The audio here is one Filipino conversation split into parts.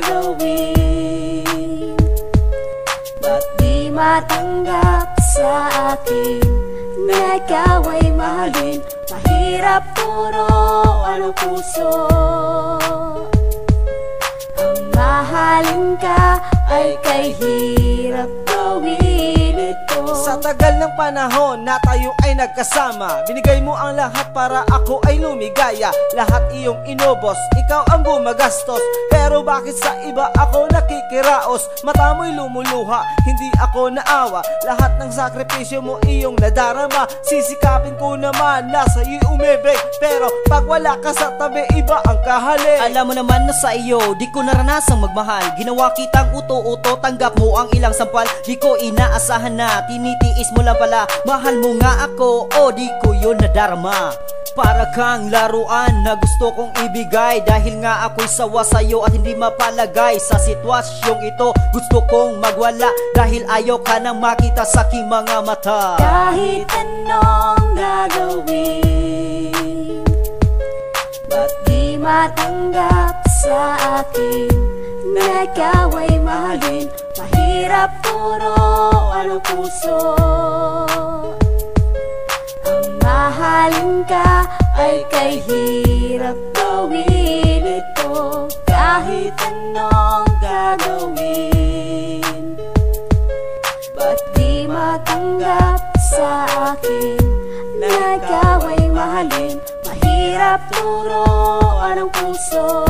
gagawin? Ba't di matanggap sa akin na ikaw ay mahalin? Mahirap turo ang puso. Ang mahalin ka ay kay hirap gawin ito. Sa tagal ng panahon na tayo ay nagkasama, binigay mo ang lahat para ako ay lumigaya. Lahat iyong inubos, ikaw ang gumagastos. Pero bakit sa iba ako nakikiraos? Mata mo'y lumuluha, hindi ako naawa. Lahat ng sakripisyo mo iyong nadarama. Sisikapin ko naman na sa'yo'y umibig, pero pag wala ka sa tabi, iba ang kahali. Alam mo naman na sa iyo, di ko naranasang magmahal. Ginawa kitang uto-uto, tanggap mo ang ilang sampal. Di ko inaasahan na tinitiis mo lang pala. Mahal mo nga ako, o di ko yun nadarama. Para kang laruan na gusto kong ibigay, dahil nga ako'y sawa sa'yo at hindi mapalagay sa sitwasyong ito. Gusto kong magwala dahil ayaw ka nang makita sa aking mga mata. Kahit anong gagawin, ba't di matanggap sa akin na ikaw ay mahalin? Mahirap turo ang puso. Ang mahalin ka ay kay hirap gawin ito. Kahit anong gagawin, ba't di matanggap sa akin na ikaw ay mahalin? Mahirap turuan ang puso.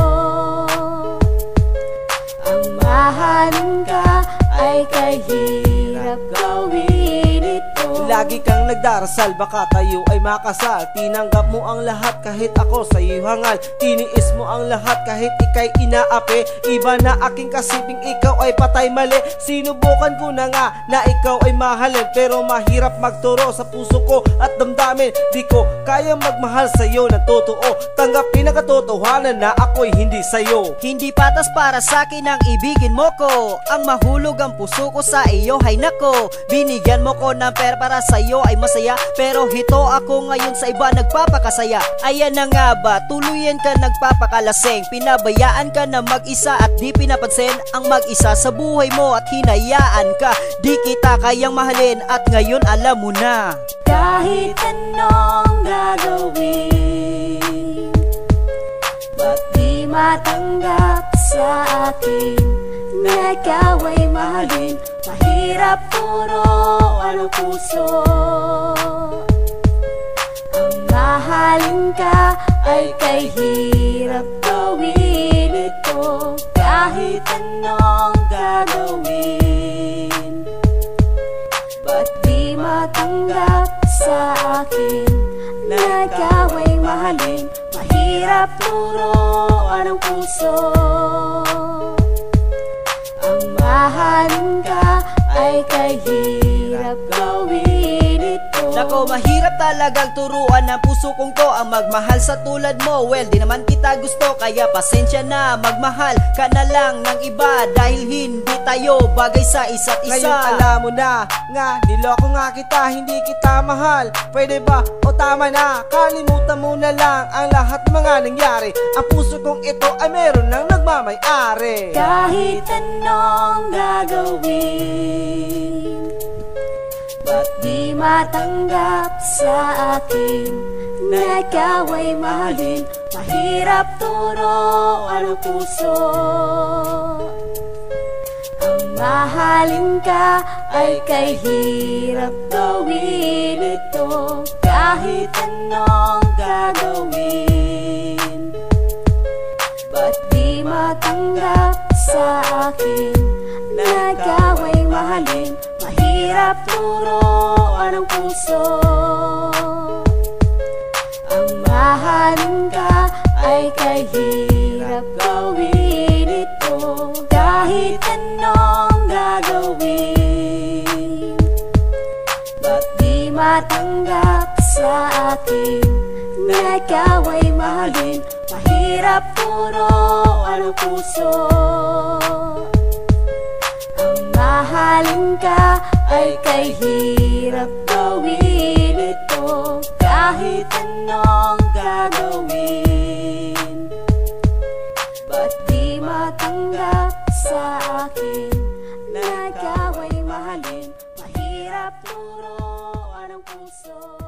Ang mahalin ka ay kay hirap gawin ito. Lagi kang nagdarasal, baka tayo ay makasal. Tinanggap mo ang lahat kahit ako sa'yo hangal. Tiniis mo ang lahat kahit ika'y inaapi. Iba na aking kasiping, ikaw ay patay mali. Sinubukan ko na nga na ikaw ay mahalin, pero mahirap magturo sa puso ko at damdamin. Di ko kaya magmahal sa'yo ng totoo. Tanggapin ang katotohanan na ako'y hindi sa'yo. Hindi patas para sa'kin ang ibigin mo ko. Ang mahulog ang puso ko sa iyo, hay nako. Binigyan mo ko ng pera para sa'yo ay masaya, pero hito ako ngayon sa iba nagpapakasaya. Ayan na nga ba, tuluyan ka nagpapakalaseng. Pinabayaan ka na mag-isa at di pinapansin ang mag-isa sa buhay mo at hinayaan ka. Di kita kayang mahalin at ngayon alam mo na. Kahit anong gagawin, ba't di matanggap sa akin na ikaw ay mahalin? Mahirap turuan ang puso. Ang mahalin ka ay kay hirap gawin ito. Kahit anong gagawin, ba't di matanggap sa akin na ikaw ay mahalin? Mahirap turuan ang puso. Ang mahalin ka ay kay hirap gawin ito. Nako, mahirap talagang turuan ng puso kong to ang magmahal sa tulad mo. Well, di naman kita gusto, kaya pasensya na. Magmahal ka na lang ng iba dahil hindi tayo bagay sa isa't isa. Ngayon alam mo na nga, niloko nga kita, hindi kita mahal. Pwede ba o tama na? Kalimutan mo na lang ang lahat ng mga nangyari. Ang puso kong ito ay meron ng nagmamay-ari. Kahit anong gagawin, ba't di matanggap sa akin na ikaw ay mahalin? Mahirap turuan ang puso. Ang mahalin ka ay kay hirap gawin ito. Kahit anong gagawin, ba't di matanggap sa akin na ikaw ay mahalin? Mahirap turuan ang puso. Ang mahalin ka ay kay hirap gawin ito. Kahit anong gagawin, ba't di matanggap sa akin na ikaw ay mahalin? Mahirap turuan ang puso. Ang mahalin ka ay kay hirap gawin ito. Kahit anong gagawin, ba't di matanggap turuan ng puso.